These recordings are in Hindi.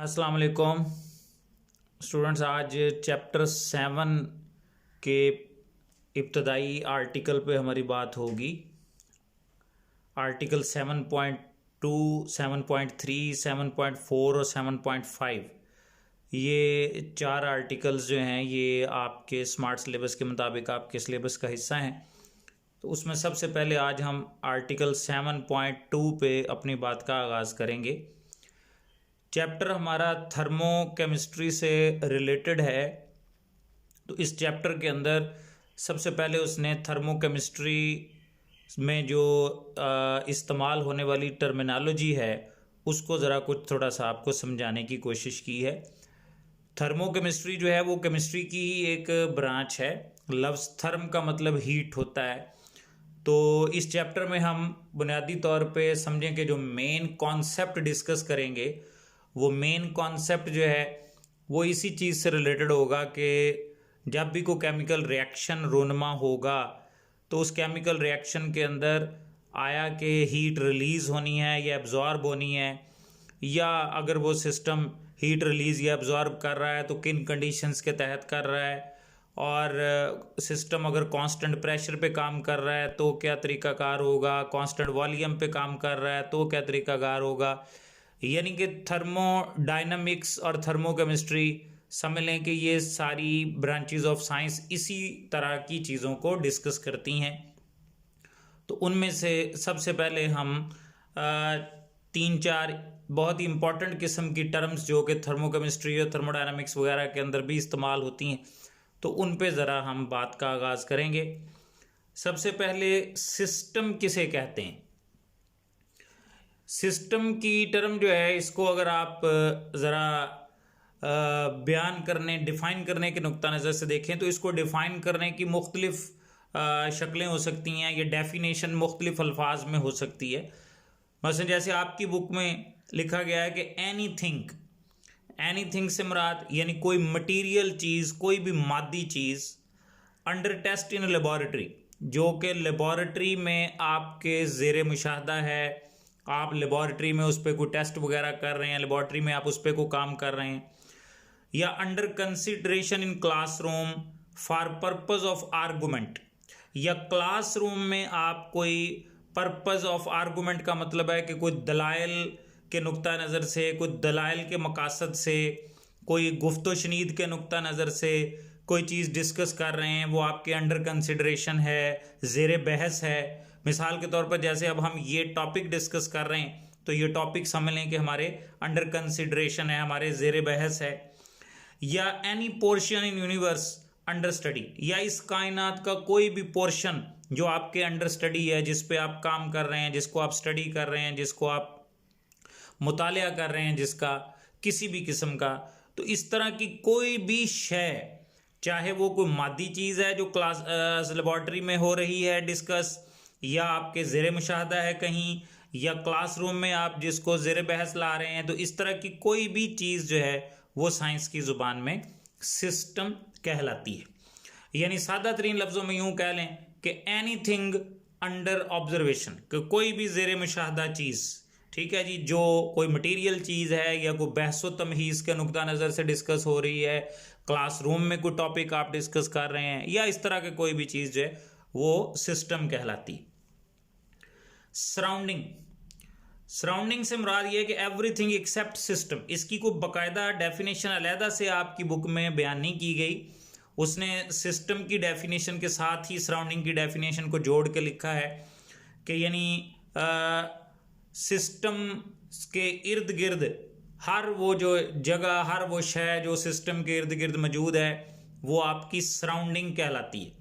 अस्सलाम वालेकुम स्टूडेंट्स। आज चैप्टर 7 के इब्तदाई आर्टिकल पे हमारी बात होगी। आर्टिकल 7.2, 7.3, 7.4 और 7.5 ये चार आर्टिकल्स जो हैं ये आपके स्मार्ट सिलेबस के मुताबिक आपके सिलेबस का हिस्सा हैं। तो उसमें सबसे पहले आज हम आर्टिकल 7.2 पे अपनी बात का आगाज़ करेंगे। चैप्टर हमारा थर्मोकेमिस्ट्री से रिलेटेड है। तो इस चैप्टर के अंदर सबसे पहले उसने थर्मोकेमिस्ट्री में जो इस्तेमाल होने वाली टर्मिनोलॉजी है उसको ज़रा कुछ थोड़ा सा आपको समझाने की कोशिश की है। थर्मोकेमिस्ट्री जो है वो केमिस्ट्री की ही एक ब्रांच है। लफ्ज़ थर्म का मतलब हीट होता है। तो इस चैप्टर में हम बुनियादी तौर पे समझें कि जो मेन कॉन्सेप्ट डिस्कस करेंगे वो मेन कॉन्सेप्ट जो है वो इसी चीज़ से रिलेटेड होगा कि जब भी कोई केमिकल रिएक्शन रोनमा होगा तो उस केमिकल रिएक्शन के अंदर आया कि हीट रिलीज़ होनी है या एब्जॉर्ब होनी है, या अगर वो सिस्टम हीट रिलीज़ या एब्जॉर्ब कर रहा है तो किन कंडीशंस के तहत कर रहा है, और सिस्टम अगर कांस्टेंट प्रेशर पे काम कर रहा है तो क्या तरीक़ाकार होगा, कांस्टेंट वॉल्यूम पे काम कर रहा है तो क्या तरीक़ाकार होगा। यानी कि थर्मोडायनामिक्स और थर्मोकेमिस्ट्री समझ लें कि ये सारी ब्रांचेस ऑफ साइंस इसी तरह की चीज़ों को डिस्कस करती हैं। तो उनमें से सबसे पहले हम तीन चार बहुत ही इम्पॉर्टेंट किस्म की टर्म्स जो कि थर्मोकेमिस्ट्री और थर्मोडायनामिक्स वगैरह के अंदर भी इस्तेमाल होती हैं तो उन पे ज़रा हम बात का आगाज़ करेंगे। सबसे पहले सिस्टम किसे कहते हैं। सिस्टम की टर्म जो है इसको अगर आप ज़रा बयान करने डिफ़ाइन करने के नुक्ता नज़र से देखें तो इसको डिफ़ाइन करने की मुख्तलिफ़ शक्लें हो सकती हैं। ये डेफिनेशन मुख्तलिफ़ अल्फाज में हो सकती है। मसलन जैसे आपकी बुक में लिखा गया है कि एनीथिंग से मुराद यानी कोई मटीरियल चीज़, कोई भी मादी चीज़ अंडर टेस्ट इन लेबॉरेटरी, जो कि लेबॉरेटरी में आपके ज़ेरे मुशाहदा है, आप लेबॉरेटरी में उस पर कोई टेस्ट वगैरह कर रहे हैं, लेबॉरेटरी में आप उस पर कोई काम कर रहे हैं, या under consideration in classroom for purpose of argument, या क्लासरूम में आप कोई पर्पस ऑफ आर्गूमेंट का मतलब है कि कोई दलाइल के नुक्ता नज़र से, कोई दलाइल के मकासद से, कोई गुफ्तो शनीद के नुक्ता नज़र से कोई चीज़ डिस्कस कर रहे हैं, वो आपके अंडर कंसिडरेशन है, ज़ेर बहस है। मिसाल के तौर पर जैसे अब हम ये टॉपिक डिस्कस कर रहे हैं तो ये टॉपिक समझ लें कि हमारे अंडर कंसिडरेशन है, हमारे ज़ेर बहस है। या any portion in universe under study, या इस कायनात का कोई भी पोर्शन जो आपके अंडर स्टडी है, जिस पे आप काम कर रहे हैं, जिसको आप स्टडी कर रहे हैं, जिसको आप मुतालिया कर रहे हैं, जिसका किसी भी किस्म का, तो इस तरह की कोई भी शय, चाहे वो कोई मादी चीज़ है जो क्लास लेबॉर्ट्री में हो रही है डिस्कस, या आपके ज़ेरे मुशाहदा है कहीं, या क्लासरूम में आप जिसको ज़ेरे बहस ला रहे हैं, तो इस तरह की कोई भी चीज़ जो है वो साइंस की ज़ुबान में सिस्टम कहलाती है। यानी सादा तरीन लफ्ज़ों में यूँ कह लें कि एनीथिंग अंडर ऑब्जर्वेशन, कि कोई भी ज़ेरे मुशाहदा चीज़, ठीक है जी, जो कोई मटीरियल चीज़ है या कोई बहस व तमहीज़ के नुक्ता नज़र से डिस्कस हो रही है, क्लासरूम में कोई टॉपिक आप डिस्कस कर रहे हैं, या इस तरह के कोई भी चीज़ जो है वो सिस्टम कहलाती। सराउंडिंग से मुराद ये है कि एवरीथिंग एक्सेप्ट सिस्टम। इसकी कोई बाकायदा डेफिनेशन अलहदा से आपकी बुक में बयान नहीं की गई। उसने सिस्टम की डेफिनेशन के साथ ही सराउंडिंग की डेफिनेशन को जोड़ के लिखा है कि यानी सिस्टम के इर्द गिर्द हर वो जो जगह, हर वो शय जो सिस्टम के इर्द गिर्द मौजूद है वो आपकी सराउंडिंग कहलाती है।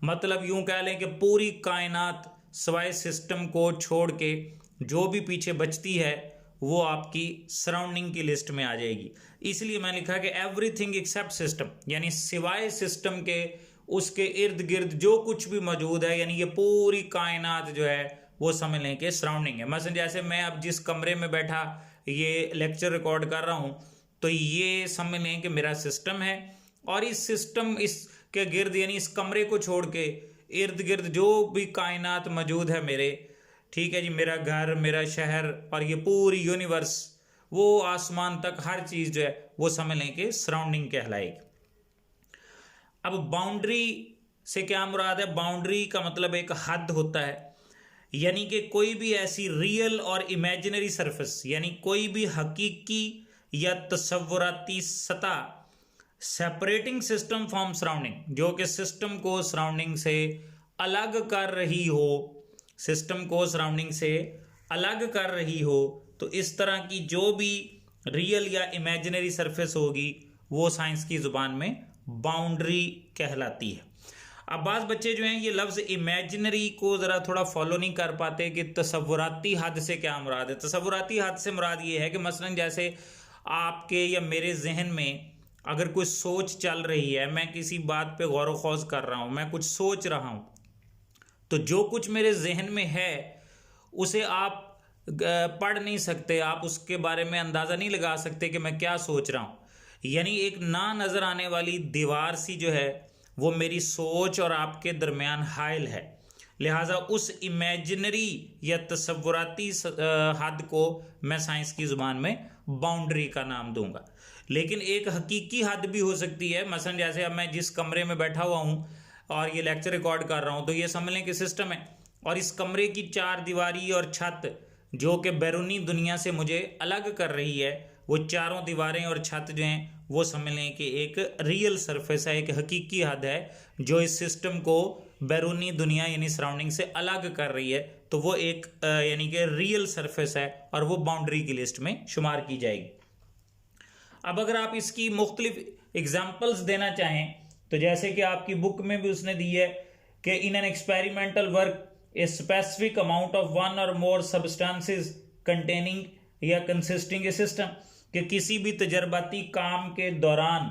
मतलब यूं कह लें कि पूरी कायनात सवाए सिस्टम को छोड़ के जो भी पीछे बचती है वो आपकी सराउंडिंग की लिस्ट में आ जाएगी। इसलिए मैंने लिखा कि एवरीथिंग एक्सेप्ट सिस्टम, यानी सिवाय सिस्टम के उसके इर्द गिर्द जो कुछ भी मौजूद है, यानी ये पूरी कायनात जो है वो समझ लें कि सराउंडिंग है। मसलन जैसे मैं अब जिस कमरे में बैठा ये लेक्चर रिकॉर्ड कर रहा हूँ तो ये समझ लें कि मेरा सिस्टम है, और इस सिस्टम इसके गिर्द यानी इस कमरे को छोड़ के इर्द गिर्द जो भी कायनात मौजूद है मेरे, ठीक है जी, मेरा घर, मेरा शहर और ये पूरी यूनिवर्स, वो आसमान तक हर चीज जो है वो समझ लें कि सराउंडिंग कहलाएगी। अब बाउंड्री से क्या मुराद है? बाउंड्री का मतलब एक हद होता है, यानी कि कोई भी ऐसी रियल और इमेजिनरी सरफेस, यानी कोई भी हकीकी या तसव्वुराती सतह सेपरेटिंग सिस्टम फ्रॉम सराउंडिंग, जो कि सिस्टम को सराउंडिंग से अलग कर रही हो, सिस्टम को सराउंडिंग से अलग कर रही हो, तो इस तरह की जो भी रियल या इमेजिनरी सरफेस होगी वो साइंस की जुबान में बाउंड्री कहलाती है। अब बाज़ बच्चे जो हैं ये लफ्ज़ इमेजिनरी को ज़रा थोड़ा फॉलो नहीं कर पाते कि तसव्वुराती हद से क्या मुराद है। तसव्वुराती हद से मुराद ये है कि मसलन जैसे आपके या मेरे जहन में अगर कोई सोच चल रही है, मैं किसी बात पे गौर व खौज कर रहा हूँ, मैं कुछ सोच रहा हूँ, तो जो कुछ मेरे जहन में है उसे आप पढ़ नहीं सकते, आप उसके बारे में अंदाज़ा नहीं लगा सकते कि मैं क्या सोच रहा हूँ। यानी एक ना नज़र आने वाली दीवार सी जो है वो मेरी सोच और आपके दरमियान हाइल है। लिहाजा उस इमेजिनरी या तसव्वुराती हद को मैं साइंस की ज़ुबान में बाउंड्री का नाम दूंगा। लेकिन एक हकीकी हद भी हो सकती है। मसलन जैसे अब मैं जिस कमरे में बैठा हुआ हूँ और ये लेक्चर रिकॉर्ड कर रहा हूँ, तो ये समझ लें कि सिस्टम है, और इस कमरे की चार दीवारी और छत जो कि बैरूनी दुनिया से मुझे अलग कर रही है, वो चारों दीवारें और छत जो हैं वो समझ लें कि एक रियल सरफेस है, एक हकीकी हद है जो इस सिस्टम को बैरूनी दुनिया यानी सराउंडिंग से अलग कर रही है। तो वो एक यानी कि रियल सरफेस है और वो बाउंड्री की लिस्ट में शुमार की जाएगी। अब अगर आप इसकी मुख्तलिफ एग्जाम्पल्स देना चाहें तो जैसे कि आपकी बुक में भी उसने दी है कि in an experimental work a specific amount of one और मोर सब्सटेंसेस कंटेनिंग या कंसिस्टिंग ए सिस्टम, कि किसी भी तजर्बाती काम के दौरान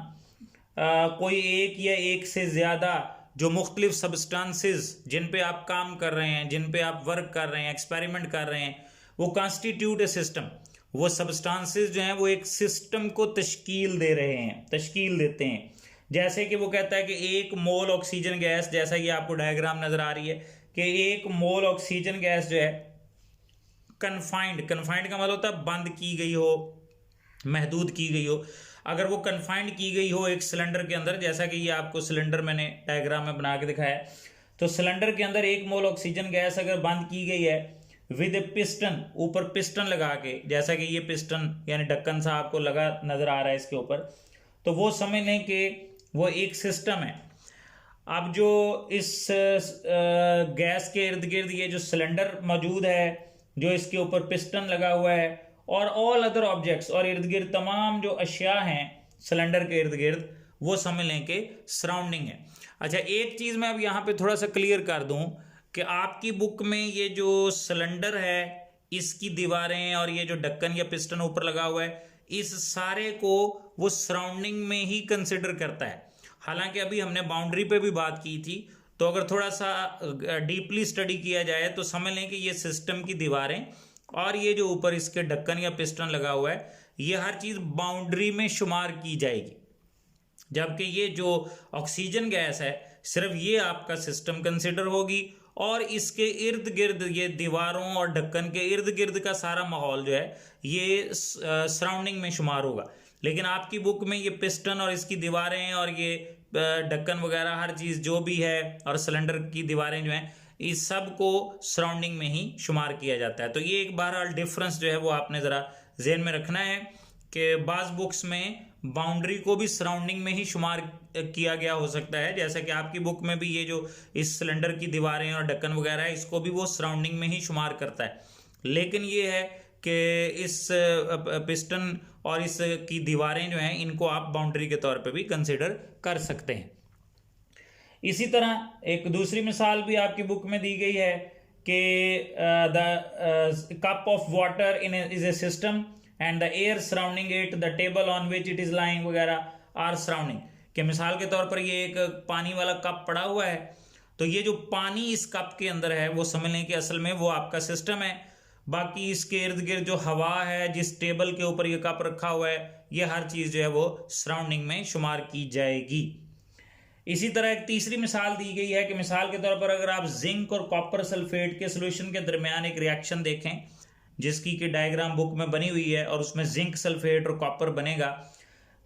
कोई एक या एक से ज़्यादा जो मुख्तलिफ सब्सटेंसेस जिन पे आप काम कर रहे हैं, जिन पे आप वर्क कर रहे हैं, एक्सपेरिमेंट कर रहे हैं, वो कॉन्स्टिट्यूट ए सिस्टम, वो सब्सटेंसेस जो हैं वो एक सिस्टम को तश्कील दे रहे हैं, तश्कील देते हैं। जैसे कि वो कहता है कि एक मोल ऑक्सीजन गैस, जैसा कि आपको डायग्राम नज़र आ रही है कि एक मोल ऑक्सीजन गैस जो है कन्फाइंड का मतलब होता है बंद की गई हो, महदूद की गई हो। अगर वो कन्फाइंड की गई हो एक सिलेंडर के अंदर, जैसा कि ये आपको सिलेंडर मैंने डायग्राम में बना के दिखाया, तो सिलेंडर के अंदर एक मोल ऑक्सीजन गैस अगर बंद की गई है विद ए पिस्टन, ऊपर पिस्टन लगा के, जैसा कि ये पिस्टन यानी ढक्कन सा आपको लगा नजर आ रहा है इसके ऊपर, तो वो समझ लें कि वो एक सिस्टम है। अब जो इस गैस के इर्द गिर्द ये जो सिलेंडर मौजूद है, जो इसके ऊपर पिस्टन लगा हुआ है, और ऑल अदर ऑब्जेक्ट्स, और इर्द गिर्द तमाम जो अशिया हैं सिलेंडर के इर्द गिर्द, वो समझ लें कि सराउंडिंग है। अच्छा, एक चीज़ मैं अब यहाँ पे थोड़ा सा क्लियर कर दूँ कि आपकी बुक में ये जो सिलेंडर है, इसकी दीवारें और ये जो ढक्कन या पिस्टन ऊपर लगा हुआ है, इस सारे को वो सराउंडिंग में ही कंसिडर करता है। हालांकि अभी हमने बाउंड्री पे भी बात की थी, तो अगर थोड़ा सा डीपली स्टडी किया जाए तो समझ लें कि ये सिस्टम की दीवारें और ये जो ऊपर इसके ढक्कन या पिस्टन लगा हुआ है, ये हर चीज़ बाउंड्री में शुमार की जाएगी। जबकि ये जो ऑक्सीजन गैस है सिर्फ ये आपका सिस्टम कंसिडर होगी, और इसके इर्द गिर्द ये दीवारों और ढक्कन के इर्द गिर्द का सारा माहौल जो है ये सराउंडिंग में शुमार होगा। लेकिन आपकी बुक में ये पिस्टन और इसकी दीवारें और ये ढक्कन वगैरह हर चीज़ जो भी है और सिलेंडर की दीवारें जो हैं, इस सब को सराउंडिंग में ही शुमार किया जाता है। तो ये एक बहरहाल डिफरेंस जो है वो आपने ज़रा जहन में रखना है कि बाज़ बुक्स में बाउंड्री को भी सराउंडिंग में ही शुमार किया गया हो सकता है, जैसा कि आपकी बुक में भी ये जो इस सिलेंडर की दीवारें और ढक्कन वगैरह है, इसको भी वो सराउंडिंग में ही शुमार करता है। लेकिन ये है कि इस पिस्टन और इस की दीवारें जो हैं इनको आप बाउंड्री के तौर पे भी कंसिडर कर सकते हैं। इसी तरह एक दूसरी मिसाल भी आपकी बुक में दी गई है कि the cup of water in is a system and the air surrounding it, the table on which it is lying वगैरह आर सराउंडिंग। कि मिसाल के तौर पर ये एक पानी वाला कप पड़ा हुआ है, तो ये जो पानी इस कप के अंदर है वो समझ लें कि असल में वो आपका सिस्टम है। बाकी इसके इर्द गिर्द जो हवा है, जिस टेबल के ऊपर ये कप रखा हुआ है, ये हर चीज़ जो है वो सराउंडिंग में शुमार की जाएगी। इसी तरह एक तीसरी मिसाल दी गई है कि मिसाल के तौर पर अगर आप जिंक और कॉपर सल्फेट के सोल्यूशन के दरमियान एक रिएक्शन देखें, जिसकी कि डायग्राम बुक में बनी हुई है और उसमें जिंक सल्फेट और कॉपर बनेगा।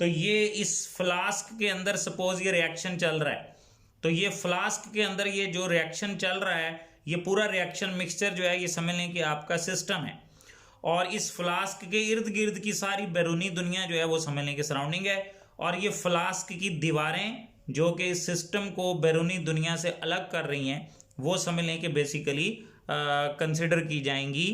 तो ये इस फ्लास्क के अंदर सपोज ये रिएक्शन चल रहा है, तो ये फ्लास्क के अंदर ये जो रिएक्शन चल रहा है, ये पूरा रिएक्शन मिक्सचर जो है ये समझ लें कि आपका सिस्टम है, और इस फ्लास्क के इर्द गिर्द की सारी बैरूनी दुनिया जो है वो समझ लें कि सराउंडिंग है, और ये फ्लास्क की दीवारें जो कि इस सिस्टम को बैरूनी दुनिया से अलग कर रही हैं वो समझ लें कि बेसिकली कंसिडर की जाएंगी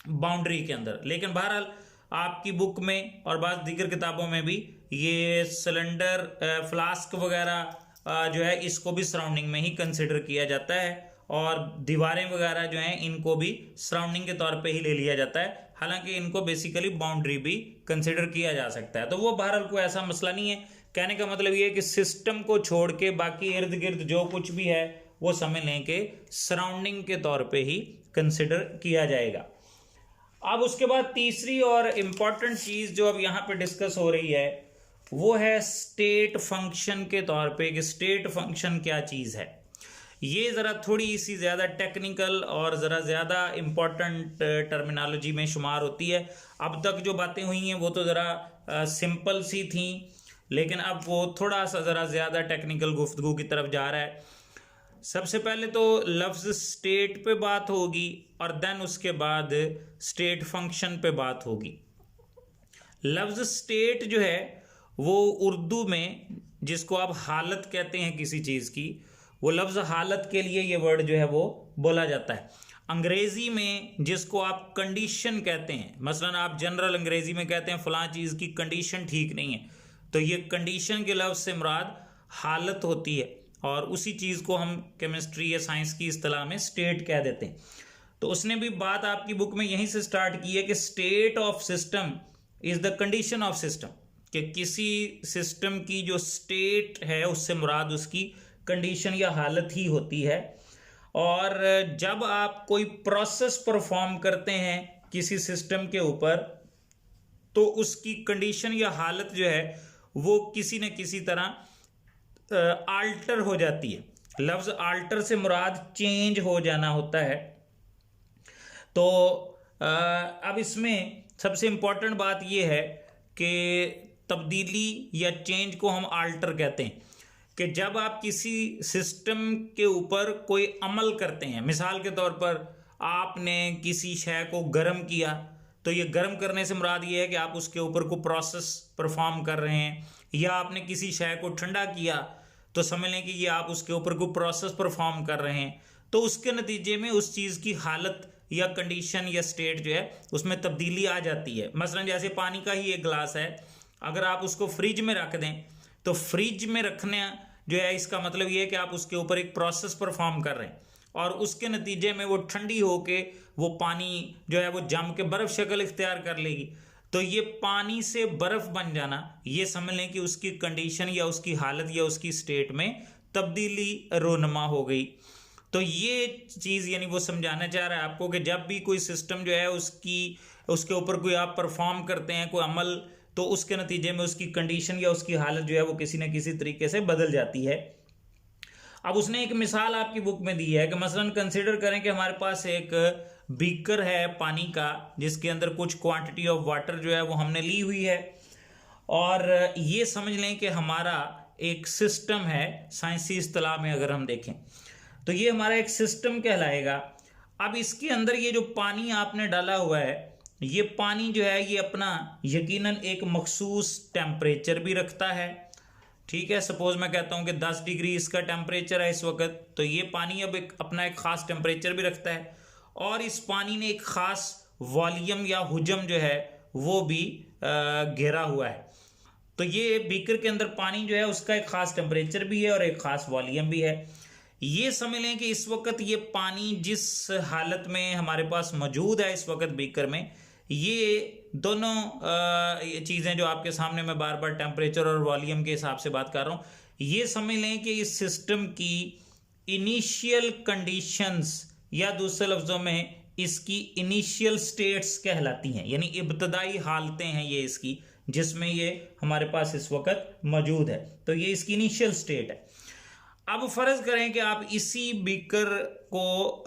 बाउंड्री के अंदर। लेकिन बहरहाल आपकी बुक में और बाद दीगर किताबों में भी ये सिलेंडर फ्लास्क वगैरह जो है इसको भी सराउंडिंग में ही कंसिडर किया जाता है, और दीवारें वगैरह जो हैं इनको भी सराउंडिंग के तौर पे ही ले लिया जाता है, हालांकि इनको बेसिकली बाउंड्री भी कंसिडर किया जा सकता है। तो वो बहरहाल कोई ऐसा मसला नहीं है। कहने का मतलब ये है कि सिस्टम को छोड़ के बाकी इर्द गिर्द जो कुछ भी है वो समझ लें कि सराउंडिंग के तौर पे ही कंसिडर किया जाएगा। अब उसके बाद तीसरी और इम्पॉर्टेंट चीज जो अब यहाँ पे डिस्कस हो रही है वो है स्टेट फंक्शन के तौर पे, कि स्टेट फंक्शन क्या चीज है। ये ज़रा थोड़ी सी ज़्यादा टेक्निकल और ज़रा ज़्यादा इम्पॉर्टेंट टर्मिनोलॉजी में शुमार होती है। अब तक जो बातें हुई हैं वो तो ज़रा सिंपल सी थी, लेकिन अब वो थोड़ा सा ज़रा ज़्यादा टेक्निकल गुफ्तगू की तरफ जा रहा है। सबसे पहले तो लफ्ज़ स्टेट पे बात होगी और देन उसके बाद स्टेट फंक्शन पे बात होगी। लफ्ज़ स्टेट जो है वो उर्दू में जिसको आप हालत कहते हैं किसी चीज़ की, वो लफ्ज़ हालत के लिए ये वर्ड जो है वो बोला जाता है। अंग्रेज़ी में जिसको आप कंडीशन कहते हैं, मसलन आप जनरल अंग्रेज़ी में कहते हैं फ़लाँ चीज़ की कंडीशन ठीक नहीं है, तो ये कंडीशन के लफ्ज़ से मुराद हालत होती है, और उसी चीज़ को हम केमिस्ट्री या साइंस की इस्तिलाह में स्टेट कह देते हैं। तो उसने भी बात आपकी बुक में यहीं से स्टार्ट की है कि state of system is the condition of system, कि किसी सिस्टम की जो स्टेट है उससे मुराद उसकी कंडीशन या हालत ही होती है। और जब आप कोई प्रोसेस परफॉर्म करते हैं किसी सिस्टम के ऊपर, तो उसकी कंडीशन या हालत जो है वो किसी न किसी तरह आल्टर हो जाती है। लफ्ज़ आल्टर से मुराद चेंज हो जाना होता है। तो अब इसमें सबसे इम्पोर्टेंट बात यह है कि तब्दीली या चेंज को हम आल्टर कहते हैं, कि जब आप किसी सिस्टम के ऊपर कोई अमल करते हैं, मिसाल के तौर पर आपने किसी शय को गर्म किया, तो ये गर्म करने से मुराद ये है कि आप उसके ऊपर कोई प्रोसेस परफॉर्म कर रहे हैं, या आपने किसी शय को ठंडा किया तो समझ लें कि ये आप उसके ऊपर कोई प्रोसेस परफॉर्म कर रहे हैं। तो उसके नतीजे में उस चीज़ की हालत या कंडीशन या स्टेट जो है उसमें तब्दीली आ जाती है। मसलन जैसे पानी का ही एक गिलास है, अगर आप उसको फ्रिज में रख दें तो फ्रिज में रखने जो है इसका मतलब ये है कि आप उसके ऊपर एक प्रोसेस परफॉर्म कर रहे हैं, और उसके नतीजे में वो ठंडी होके वो पानी जो है वो जम के बर्फ़ शक्ल इख्तियार कर लेगी। तो ये पानी से बर्फ़ बन जाना, ये समझ लें कि उसकी कंडीशन या उसकी हालत या उसकी स्टेट में तब्दीली रोनमा हो गई। तो ये चीज़ यानी वो समझाना चाह रहा है आपको कि जब भी कोई सिस्टम जो है उसके ऊपर कोई आप परफॉर्म करते हैं कोई अमल, तो उसके नतीजे में उसकी कंडीशन या उसकी हालत जो है वो किसी न किसी तरीके से बदल जाती है। अब उसने एक मिसाल आपकी बुक में दी है कि मसलन कंसिडर करें कि हमारे पास एक बीकर है पानी का, जिसके अंदर कुछ क्वांटिटी ऑफ वाटर जो है वो हमने ली हुई है, और ये समझ लें कि हमारा एक सिस्टम है। साइंसी इस्तिलाह में अगर हम देखें तो ये हमारा एक सिस्टम कहलाएगा। अब इसके अंदर ये जो पानी आपने डाला हुआ है, ये पानी जो है ये अपना यकीनन एक मखसूस टेम्परेचर भी रखता है। ठीक है, सपोज मैं कहता हूँ कि 10 डिग्री इसका टेम्परेचर है इस वक्त, तो ये पानी अब अपना एक ख़ास टेम्परेचर भी रखता है, और इस पानी ने एक ख़ास वॉल्यूम या हुजम जो है वो भी घेरा हुआ है। तो ये बीकर के अंदर पानी जो है उसका एक ख़ास टेम्परेचर भी है और एक ख़ास वॉल्यूम भी है। ये समझ लें कि इस वक्त ये पानी जिस हालत में हमारे पास मौजूद है इस वक्त बीकर में, ये दोनों चीज़ें जो आपके सामने मैं बार बार टेम्परेचर और वॉल्यूम के हिसाब से बात कर रहा हूँ, ये समझ लें कि इस सिस्टम की इनिशियल कंडीशंस या दूसरे लफ्ज़ों में इसकी इनिशियल स्टेट्स कहलाती हैं, यानी इब्तदाई हालतें हैं ये इसकी, जिसमें ये हमारे पास इस वक्त मौजूद है। तो ये इसकी इनिशियल स्टेट है। अब फर्ज करें कि आप इसी बीकर को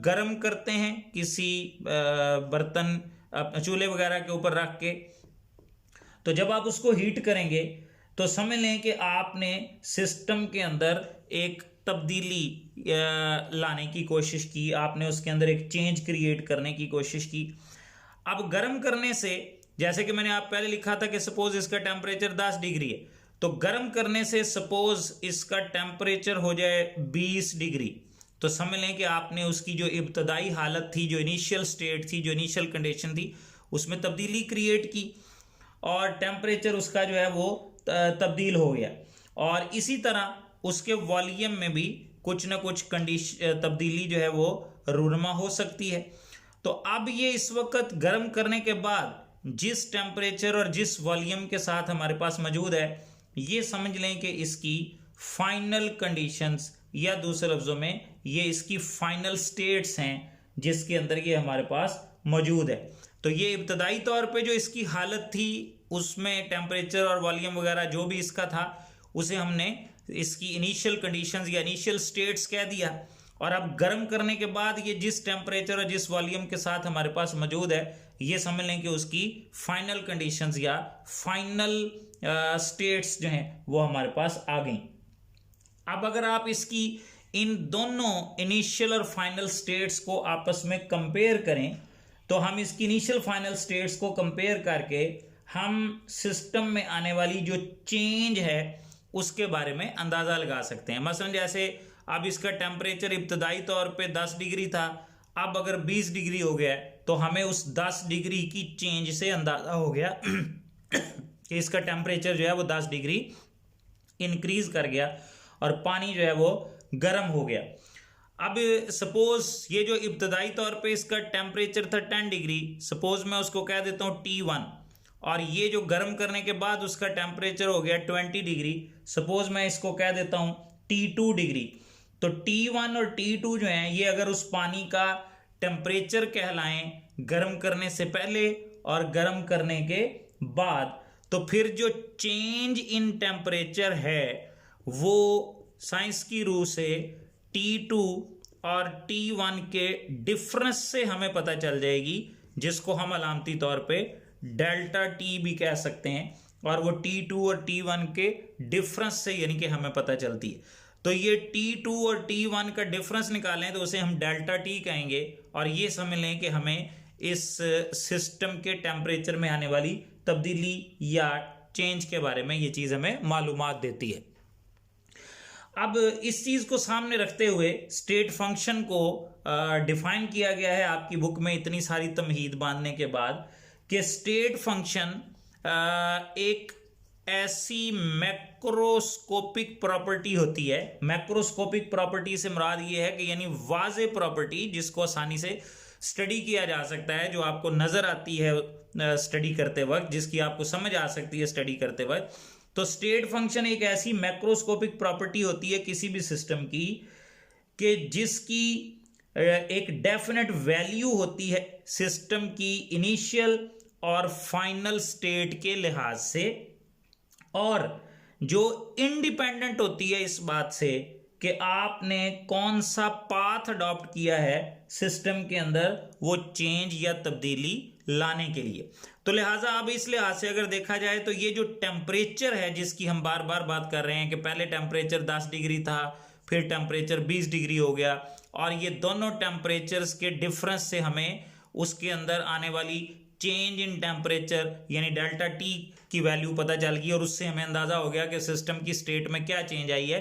गर्म करते हैं किसी बर्तन चूल्हे वगैरह के ऊपर रख के, तो जब आप उसको हीट करेंगे तो समझ लें कि आपने सिस्टम के अंदर एक तब्दीली लाने की कोशिश की, आपने उसके अंदर एक चेंज क्रिएट करने की कोशिश की। अब गर्म करने से, जैसे कि मैंने आप पहले लिखा था कि सपोज इसका टेम्परेचर 10 डिग्री है, तो गर्म करने से सपोज इसका टेम्परेचर हो जाए 20 डिग्री, तो समझ लें कि आपने उसकी जो इब्तदाई हालत थी, जो इनिशियल स्टेट थी, जो इनिशियल कंडीशन थी, उसमें तब्दीली क्रिएट की और टेम्परेचर उसका जो है वो तब्दील हो गया। और इसी तरह उसके वॉल्यूम में भी कुछ ना कुछ तब्दीली जो है वो रूनमा हो सकती है। तो अब ये इस वक्त गर्म करने के बाद जिस टेम्परेचर और जिस वॉल्यूम के साथ हमारे पास मौजूद है, ये समझ लें कि इसकी फाइनल कंडीशंस, या दूसरे लफ्जों में ये इसकी फाइनल स्टेट्स हैं जिसके अंदर ये हमारे पास मौजूद है। तो ये इब्तदाई तौर पे जो इसकी हालत थी उसमें टेम्परेचर और वॉल्यूम वगैरह जो भी इसका था, उसे हमने इसकी इनिशियल कंडीशंस या इनिशियल स्टेट्स कह दिया। और अब गर्म करने के बाद ये जिस टेम्परेचर और जिस वॉल्यूम के साथ हमारे पास मौजूद है, ये समझ लें कि उसकी फाइनल कंडीशंस या फाइनल स्टेट्स जो हैं वो हमारे पास आ गई। अब अगर आप इसकी इन दोनों इनिशियल और फाइनल स्टेट्स को आपस में कंपेयर करें, तो हम इसकी इनिशियल फाइनल स्टेट्स को कंपेयर करके हम सिस्टम में आने वाली जो चेंज है उसके बारे में अंदाज़ा लगा सकते हैं। मसलन जैसे अब इसका टेम्परेचर इब्तदाई तौर पे 10 डिग्री था, अब अगर 20 डिग्री हो गया तो हमें उस 10 डिग्री की चेंज से अंदाज़ा हो गया कि इसका टेम्परेचर जो है वो 10 डिग्री इंक्रीज कर गया और पानी जो है वो गर्म हो गया। अब सपोज ये जो इब्तदाई तौर पे इसका टेम्परेचर था 10 डिग्री, सपोज मैं उसको कह देता हूँ T1, और ये जो गर्म करने के बाद उसका टेम्परेचर हो गया 20 डिग्री, सपोज मैं इसको कह देता हूँ T2 डिग्री। तो T1 और T2 जो हैं ये अगर उस पानी का टेम्परेचर कहलाएं गर्म करने से पहले और गर्म करने के बाद, तो फिर जो चेंज इन टेम्परेचर है वो साइंस की रूह से T2 और T1 के डिफरेंस से हमें पता चल जाएगी, जिसको हम अलामती तौर पे डेल्टा T भी कह सकते हैं। और वो T2 और T1 के डिफरेंस से यानी कि हमें पता चलती है। तो ये T2 और T1 का डिफरेंस निकालें तो उसे हम डेल्टा T कहेंगे, और ये समझ लें कि हमें इस सिस्टम के टेम्परेचर में आने वाली तब्दीली या चेंज के बारे में ये चीज़ हमें मालूमात देती है। अब इस चीज़ को सामने रखते हुए स्टेट फंक्शन को डिफाइन किया गया है आपकी बुक में इतनी सारी तमहीद बांधने के बाद कि स्टेट फंक्शन एक ऐसी मैक्रोस्कोपिक प्रॉपर्टी होती है। मैक्रोस्कोपिक प्रॉपर्टी से मुराद ये है कि यानी वाज़े प्रॉपर्टी जिसको आसानी से स्टडी किया जा सकता है, जो आपको नज़र आती है स्टडी करते वक्त, जिसकी आपको समझ आ सकती है स्टडी करते वक्त। तो स्टेट फंक्शन एक ऐसी मैक्रोस्कोपिक प्रॉपर्टी होती है किसी भी सिस्टम की कि जिसकी एक डेफिनेट वैल्यू होती है सिस्टम की इनिशियल और फाइनल स्टेट के लिहाज से, और जो इंडिपेंडेंट होती है इस बात से कि आपने कौन सा पाथ अडॉप्ट किया है सिस्टम के अंदर वो चेंज या तब्दीली लाने के लिए। तो लिहाजा अब इस लिहाज से अगर देखा जाए तो ये जो टेम्परेचर है जिसकी हम बार बार बात कर रहे हैं कि पहले टेम्परेचर 10 डिग्री था, फिर टेम्परेचर 20 डिग्री हो गया, और ये दोनों टेम्परेचर्स के डिफरेंस से हमें उसके अंदर आने वाली चेंज इन टेम्परेचर यानी डेल्टा T की वैल्यू पता चल गई, और उससे हमें अंदाज़ा हो गया कि सिस्टम की स्टेट में क्या चेंज आई है।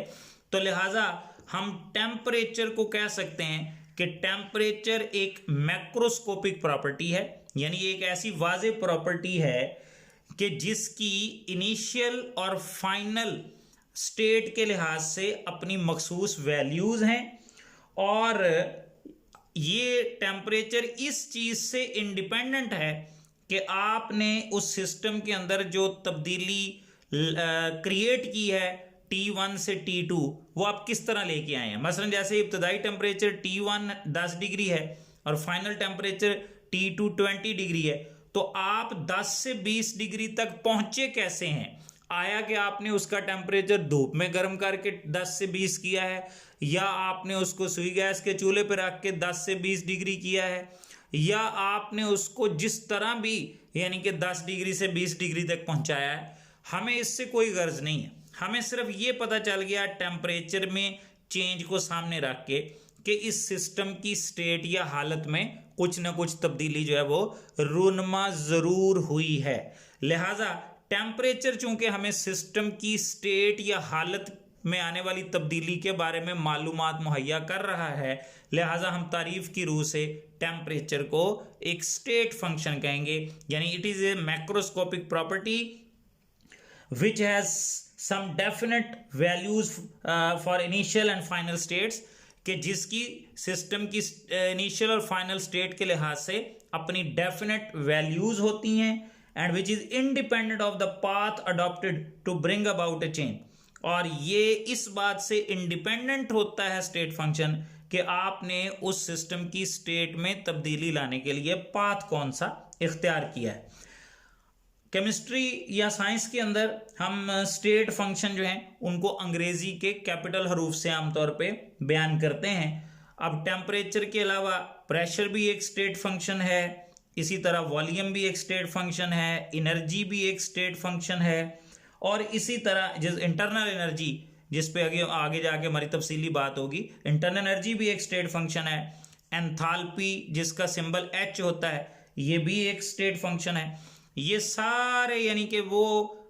तो लिहाजा हम टेम्परेचर को कह सकते हैं कि टेम्परेचर एक मैक्रोस्कोपिक प्रॉपर्टी है, यानी एक ऐसी वाज़े प्रॉपर्टी है कि जिसकी इनिशियल और फाइनल स्टेट के लिहाज से अपनी मखसूस वैल्यूज़ हैं, और ये टेम्परेचर इस चीज़ से इंडिपेंडेंट है कि आपने उस सिस्टम के अंदर जो तब्दीली क्रिएट की है T1 से T2 वो आप किस तरह लेके आए हैं। मसलन जैसे इब्तदाई टेम्परेचर T1 10 डिग्री है और फाइनल टेम्परेचर T2 20 डिग्री है, तो आप 10 से 20 डिग्री तक पहुंचे कैसे हैं। आया कि आपने उसका टेम्परेचर धूप में गर्म करके 10 से 20 किया है, या आपने उसको सुई गैस के चूल्हे पर रख के 10 से 20 डिग्री किया है, या आपने उसको जिस तरह भी यानी कि 10 डिग्री से 20 डिग्री तक पहुंचाया है, हमें इससे कोई गर्ज नहीं है। हमें सिर्फ ये पता चल गया टेम्परेचर में चेंज को सामने रख के कि इस सिस्टम की स्टेट या हालत में कुछ ना कुछ तब्दीली जो है वो रूनुमा जरूर हुई है। लिहाजा टेम्परेचर चूंकि हमें सिस्टम की स्टेट या हालत में आने वाली तब्दीली के बारे में मालूमात मुहैया कर रहा है, लिहाजा हम तारीफ की रूह से टेम्परेचर को एक स्टेट फंक्शन कहेंगे, यानी it is a macroscopic property which has some definite values for initial and final states, कि जिसकी सिस्टम की इनिशियल और फाइनल स्टेट के लिहाज से अपनी डेफिनेट वैल्यूज होती हैं, and which is independent of the path adopted to bring about a change. और ये इस बात से इंडिपेंडेंट होता है स्टेट फंक्शन कि आपने उस सिस्टम की स्टेट में तब्दीली लाने के लिए पाथ कौन सा इख्तियार किया है। केमिस्ट्री या साइंस के अंदर हम स्टेट फंक्शन जो हैं उनको अंग्रेजी के कैपिटल हरूफ से आमतौर पे बयान करते हैं। अब टेम्परेचर के अलावा प्रेशर भी एक स्टेट फंक्शन है, इसी तरह वॉल्यूम भी एक स्टेट फंक्शन है, एनर्जी भी एक स्टेट फंक्शन है, और इसी तरह जिस इंटरनल एनर्जी जिस पे आगे जाके हमारी तफसीली बात होगी, इंटरनल एनर्जी भी एक स्टेट फंक्शन है। एंथैल्पी जिसका सिंबल H होता है ये भी एक स्टेट फंक्शन है। ये सारे यानी कि वो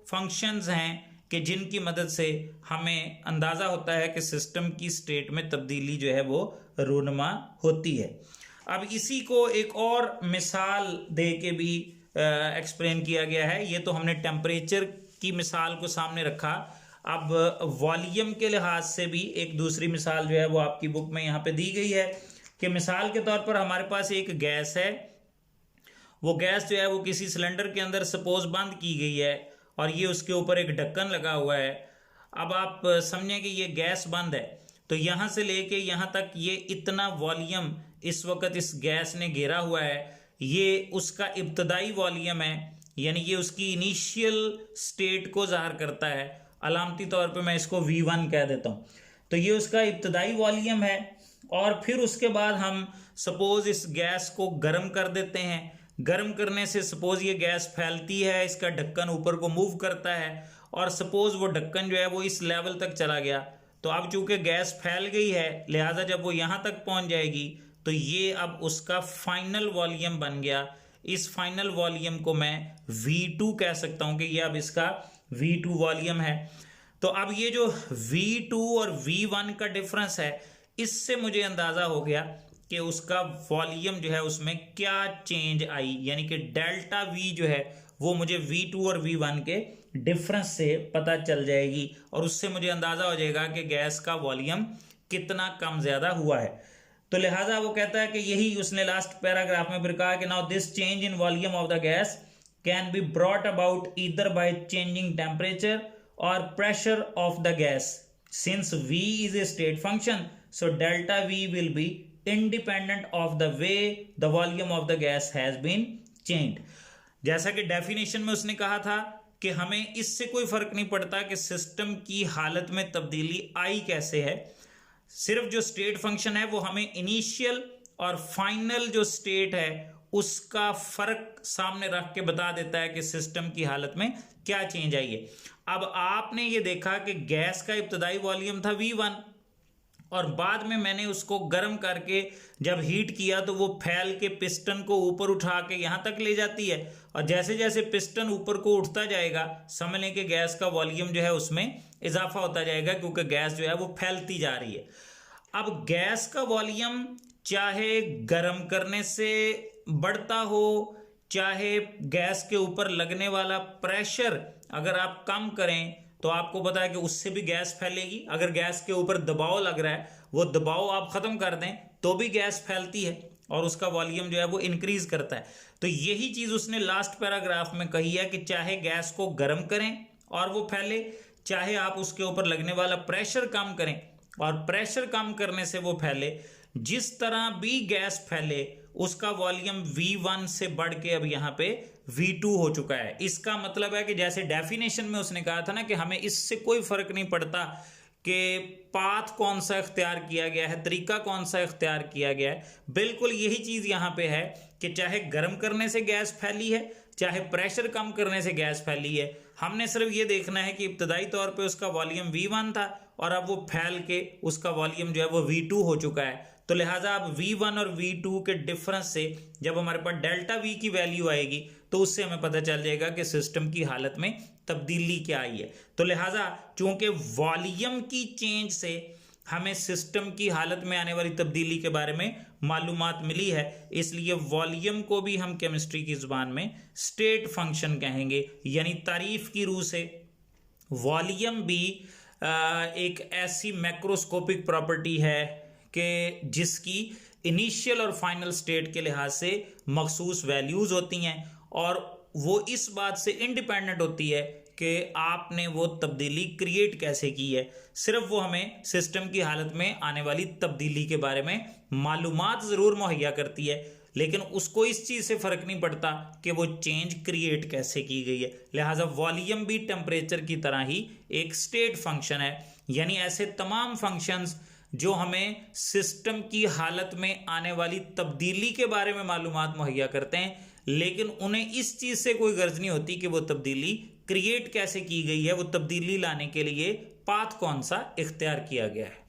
फंक्शंस हैं कि जिनकी मदद से हमें अंदाज़ा होता है कि सिस्टम की स्टेट में तब्दीली जो है वो रूनुमा होती है। अब इसी को एक और मिसाल दे के भी एक्सप्लेन किया गया है। ये तो हमने टेम्परेचर की मिसाल को सामने रखा। अब वॉल्यूम के लिहाज से भी एक दूसरी मिसाल जो है वो आपकी बुक में यहाँ पे दी गई है कि मिसाल के तौर पर हमारे पास एक गैस है, वो गैस जो है वो किसी सिलेंडर के अंदर सपोज बंद की गई है और ये उसके ऊपर एक ढक्कन लगा हुआ है। अब आप समझें कि ये गैस बंद है, तो यहाँ से लेके यहाँ तक ये इतना वॉल्यूम इस वक्त इस गैस ने घेरा हुआ है, ये उसका इब्तदाई वॉल्यूम है, यानी ये उसकी इनिशियल स्टेट को ज़ाहिर करता है। अलामती तौर पे मैं इसको V1 कह देता हूँ। तो ये उसका इब्तदाई वॉल्यूम है, और फिर उसके बाद हम सपोज इस गैस को गर्म कर देते हैं। गर्म करने से सपोज ये गैस फैलती है, इसका ढक्कन ऊपर को मूव करता है, और सपोज वो ढक्कन जो है वो इस लेवल तक चला गया। तो अब चूंकि गैस फैल गई है, लिहाजा जब वो यहाँ तक पहुँच जाएगी तो ये अब उसका फाइनल वॉल्यूम बन गया। इस फाइनल वॉल्यूम को मैं V2 कह सकता हूँ कि ये अब इसका V2 वॉल्यूम है। तो अब ये जो V2 और V1 का डिफरेंस है, इससे मुझे अंदाज़ा हो गया कि उसका वॉल्यूम जो है उसमें क्या चेंज आई, यानी कि डेल्टा V जो है वो मुझे V2 और V1 के डिफरेंस से पता चल जाएगी, और उससे मुझे अंदाज़ा हो जाएगा कि गैस का वॉल्यूम कितना कम ज़्यादा हुआ है। तो लिहाजा वो कहता है कि यही उसने लास्ट पैराग्राफ में फिर कहा कि now this change in volume of the gas can be brought about either by changing temperature और pressure of the gas. Since V is a state function, so delta V will be independent of the way the volume of the gas has been changed। जैसा कि डेफिनेशन में उसने कहा था कि हमें इससे कोई फर्क नहीं पड़ता कि सिस्टम की हालत में तब्दीली आई कैसे है, सिर्फ जो स्टेट फंक्शन है वो हमें इनिशियल और फाइनल जो स्टेट है उसका फर्क सामने रख के बता देता है कि सिस्टम की हालत में क्या चेंज आई है। अब आपने ये देखा कि गैस का इब्तदाई वॉल्यूम था V1, और बाद में मैंने उसको गर्म करके जब हीट किया तो वो फैल के पिस्टन को ऊपर उठा के यहाँ तक ले जाती है, और जैसे जैसे पिस्टन ऊपर को उठता जाएगा समझ लें कि गैस का वॉल्यूम जो है उसमें इजाफा होता जाएगा, क्योंकि गैस जो है वो फैलती जा रही है। अब गैस का वॉल्यूम चाहे गर्म करने से बढ़ता हो, चाहे गैस के ऊपर लगने वाला प्रेशर अगर आप कम करें तो आपको पता है कि उससे भी गैस फैलेगी। अगर गैस के ऊपर दबाव लग रहा है, वो दबाव आप ख़त्म कर दें तो भी गैस फैलती है और उसका वॉल्यूम जो है वो इंक्रीज करता है। तो यही चीज़ उसने लास्ट पैराग्राफ में कही है कि चाहे गैस को गर्म करें और वो फैले, चाहे आप उसके ऊपर लगने वाला प्रेशर कम करें और प्रेशर कम करने से वो फैले, जिस तरह भी गैस फैले उसका वॉल्यूम V1 से बढ़ के अब यहाँ पे V2 हो चुका है। इसका मतलब है कि जैसे डेफिनेशन में उसने कहा था ना कि हमें इससे कोई फर्क नहीं पड़ता कि पाथ कौन सा इख्तियार किया गया है, तरीका कौन सा इख्तियार किया गया है, बिल्कुल यही चीज़ यहाँ पे है कि चाहे गर्म करने से गैस फैली है, चाहे प्रेशर कम करने से गैस फैली है, हमने सिर्फ ये देखना है कि इब्तदाई तौर पे उसका वॉल्यूम V1 था और अब वो फैल के उसका वॉल्यूम जो है वो V2 हो चुका है। तो लिहाजा अब V1 और V2 के डिफरेंस से जब हमारे पास डेल्टा V की वैल्यू आएगी तो उससे हमें पता चल जाएगा कि सिस्टम की हालत में तब्दीली क्या आई है। तो लिहाजा चूंकि वॉल्यूम की चेंज से हमें सिस्टम की हालत में आने वाली तब्दीली के बारे में मालूमात मिली है, इसलिए वॉल्यूम को भी हम केमिस्ट्री की ज़ुबान में स्टेट फंक्शन कहेंगे। यानी तारीफ की रूह से वॉल्यूम भी एक ऐसी मैक्रोस्कोपिक प्रॉपर्टी है कि जिसकी इनिशियल और फाइनल स्टेट के लिहाज से मखसूस वैल्यूज़ होती हैं और वो इस बात से इंडिपेंडेंट होती है कि आपने वो तब्दीली क्रिएट कैसे की है। सिर्फ वो हमें सिस्टम की हालत में आने वाली तब्दीली के बारे में मालूमात ज़रूर मुहैया करती है, लेकिन उसको इस चीज़ से फ़र्क नहीं पड़ता कि वो चेंज क्रिएट कैसे की गई है। लिहाजा वॉल्यूम भी टेम्परेचर की तरह ही एक स्टेट फंक्शन है। यानी ऐसे तमाम फंक्शंस जो हमें सिस्टम की हालत में आने वाली तब्दीली के बारे में मालूमात मुहैया करते हैं, लेकिन उन्हें इस चीज़ से कोई गर्ज नहीं होती कि वो तब्दीली क्रिएट कैसे की गई है, वो तब्दीली लाने के लिए पाथ कौन सा इख्तियार किया गया है।